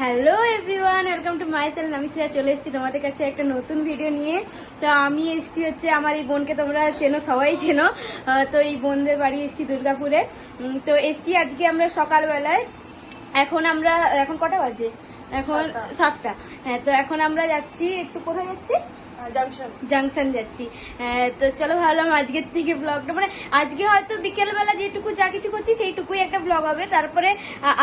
Hello everyone, welcome to my channel. আমি সিরা চলে এসেছি তোমাদের কাছে একটা নতুন ভিডিও নিয়ে। তো আমি এসেছি হচ্ছে আমার এই বোনকে তোমরা চেনো, সবাই চেনো। তো এই বোনদের বাড়ি এসেছি দুর্গাপুরে। তো এসেছি আজকে আমরা সকালবেলায়। এখন কটা বাজে? এখন 7টা। হ্যাঁ, তো এখন আমরা যাচ্ছি, একটু কোথায় যাচ্ছি? জাংশন যাচ্ছি। তো চলো, ভাবলাম আজকের থেকে ব্লগটা, মানে আজকে হয়তো বিকেলবেলা যেটুকু যা কিছু করছি সেইটুকুই একটা ব্লগ হবে। তারপরে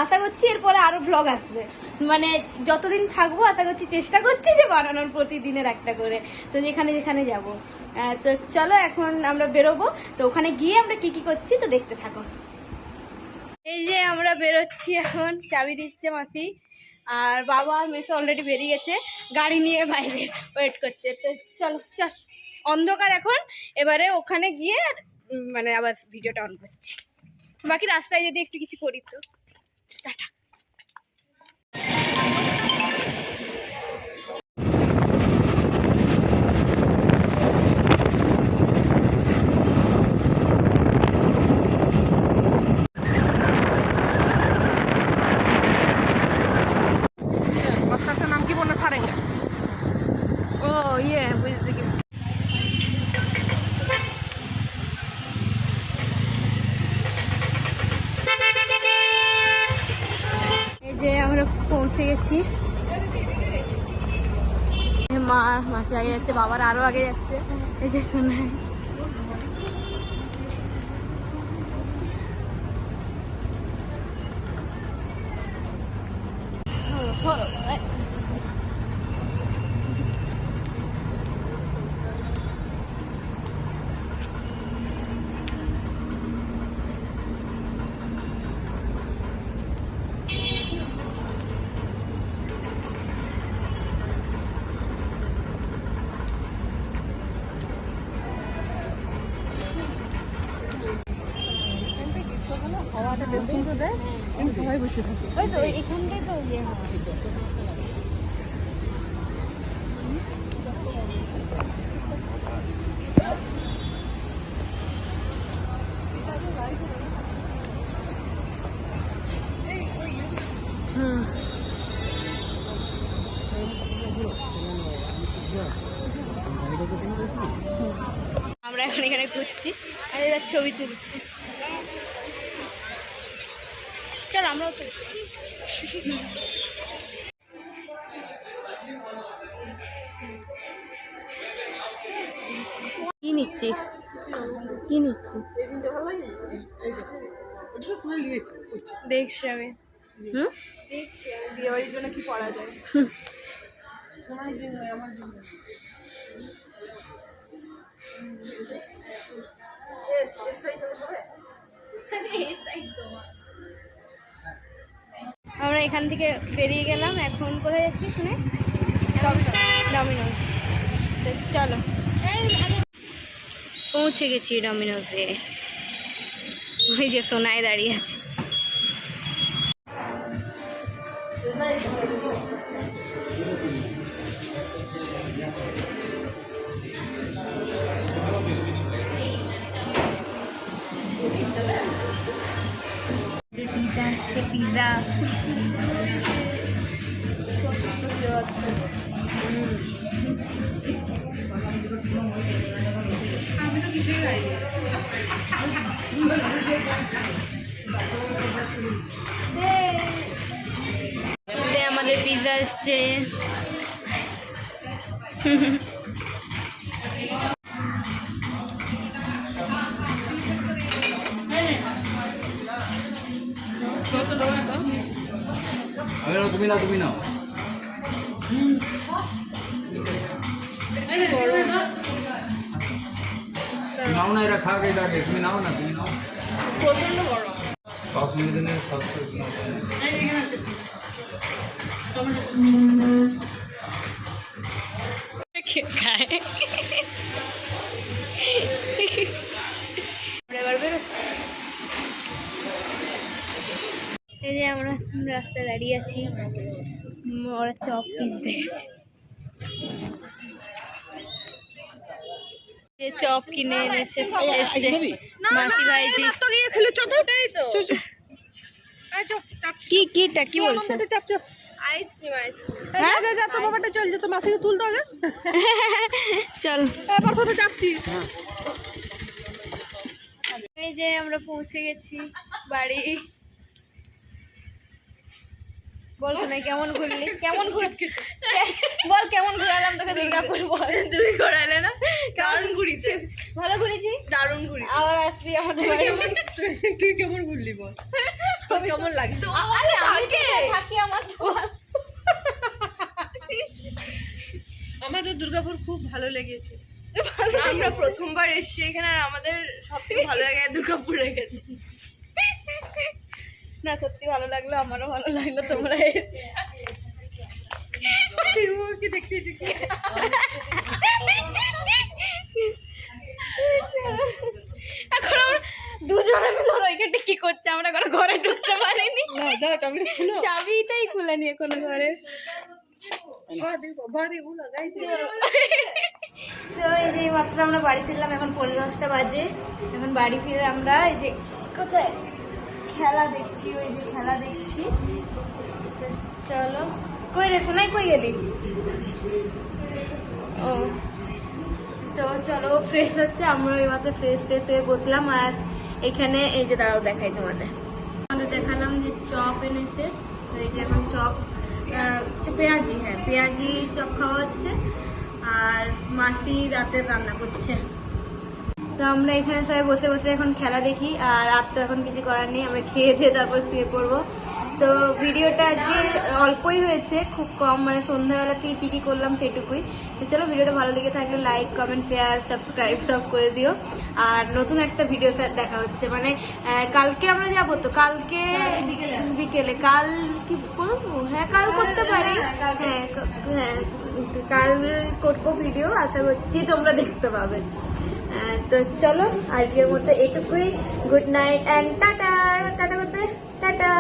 আশা করছি এরপরে আরো ব্লগ আসবে, মানে যতদিন থাকবো আশা করছি, চেষ্টা করছি যে বানানোর প্রতিদিনের একটা করে। তো যেখানে যেখানে যাবো, তো চলো এখন আমরা বেরোবো। তো ওখানে গিয়ে আমরা কি কি করছি তো দেখতে থাকো। এই যে আমরা বেরোচ্ছি এখন, চাবি দিচ্ছে মাসি, আর বাবা আর মেসে অলরেডি বেরিয়ে গেছে, গাড়ি নিয়ে বাইরে ওয়েট করছে। তো চলো চল, অন্ধকার এখন, এবারে ওখানে গিয়ে মানে আবার ভিডিওটা অন করছি। বাকি রাস্তায় যদি একটু কিছু করি তো টাটা। নাম কি বললো সারেঙ্গা? ও ইয়ে, বুঝতে কি এই যে আমরা পৌঁছে গেছি। মাসি আগে যাচ্ছে, বাবার আরো আগে যাচ্ছে। এই যে শোনায় হাওয়াটা বেশ সুন্দর দেয়, সবাই বসে থাকে। ওই তো এখানটাই তো ইয়ে হয়। আমরা এখন এখানে ঘুরছি আর এরা ছবি তুলছি। চল আমরাও তো কি নিচ্ছিস? কি নিচ্ছিস? দেখছি আমি। দেখছি আমি বিয়ে বাড়ির জন্য কি পড়া যায়। আমরা এখান থেকে বেরিয়ে গেলাম, এখন কোথায় যাচ্ছি শুনে? ডমিনোজ। চলো, পৌঁছে গেছি ডমিনোজে। ওই যে সোনায় দাঁড়িয়ে আছে। পিজা আসছে, পিজা আমি তো কিছুই খাইনি। আমাদের পিজা আসছে। তুমি নাও, তুমি নাও, নাও না, এরা খাবে এটাকে, তুমি নাও না, তুমি নাও। প্রচন্ড গরম। 5 মিনিটের 700 খায়। এবার বেরোচ্ছি। এই যে আমরা রাস্তায় দাঁড়িয়ে আছি, ওরা চপ কিনতে গেছে। চপ কিনে এনেছে মাসি ভাইজি। কি বলছো? হ্যাঁ যা যা, তোর বাবাটা চল, যে তোর মাসিকে তুলতে হবে। চল এবার তো যাচ্ছি। এই যে আমরা পৌঁছে গেছি বাড়ি। বল শোনাই কেমন ঘুরলি, কেমন বল কেমন ঘুরালাম তোকে দুর্গাপুর, বল। তুই ঘোরালে না, দারুণ ঘুরিছে, ভালো ঘুরেছি, দারুণ ঘুরি। আবার আসবি আমাদের বাড়ি। তুই কেমন ঘুরলি বল, তোর কেমন লাগে? আরে আমি তো থাকি, আমার তো আমাদের দুর্গাপুর খুব ভালো লেগেছে। আমরা প্রথমবার এসেছি এখানে, আর আমাদের সবথেকে ভালো জায়গায় দুর্গাপুর লেগেছে। না সত্যি ভালো লাগলো, আমারও ভালো লাগলো। তোমরা কি দেখতে দেখতে এখন আমরা দুজনে মিলে ওইখানে কি করছে, আমরা কোনো ঘরে ঢুকতে পারিনি। না যা, চাবিটা খুলো। চাবিটাই খুলেনি এখনো ঘরে। তো এই যে মাত্র আমরা বাড়ি ফিরলাম, এখন 10:30 বাজে। এখন বাড়ি ফিরে আমরা এই যে কোথায় খেলা দেখছি, ওই যে খেলা দেখছি। তো চলো, কই রে শোনাই, কই গেলি? ও তো চলো, ফ্রেশ হচ্ছে, আমরা ওই মাত্র ফ্রেশ হয়ে বসলাম। আর এখানে এই যে দাঁড়াও দেখাই তোমাদের, আমাদের দেখালাম যে চপ এনেছে। তো এই যে এখন চপ, পেঁয়াজি, হ্যাঁ পেঁয়াজি চপ খাওয়া হচ্ছে। আর মাসি রাতের রান্না করছে। তো আমরা এখানে সবাই বসে বসে এখন খেলা দেখি। আর রাত তো এখন কিছু করার নেই, আমরা খেয়ে তারপর শুয়ে পড়বো। তো ভিডিওটা আজকে অল্পই হয়েছে, খুব কম, মানে সন্ধ্যাবেলা থেকে কি কি করলাম সেটুকুই। তো চলো, ভিডিওটা ভালো লেগে থাকলে লাইক, কমেন্ট, শেয়ার, সাবস্ক্রাইব সব করে দিও। আর নতুন একটা ভিডিও দেখা হচ্ছে, মানে কালকে আমরা যাবো, তো কালকে বিকেলে, কাল কি করবো, হ্যাঁ কাল করতে পারি, হ্যাঁ কাল করবো ভিডিও, আশা করছি তোমরা দেখতে পাবে। তো চলো, আজকের মতো এটুকুই। Good night and tata. Tata করতে, টাটা।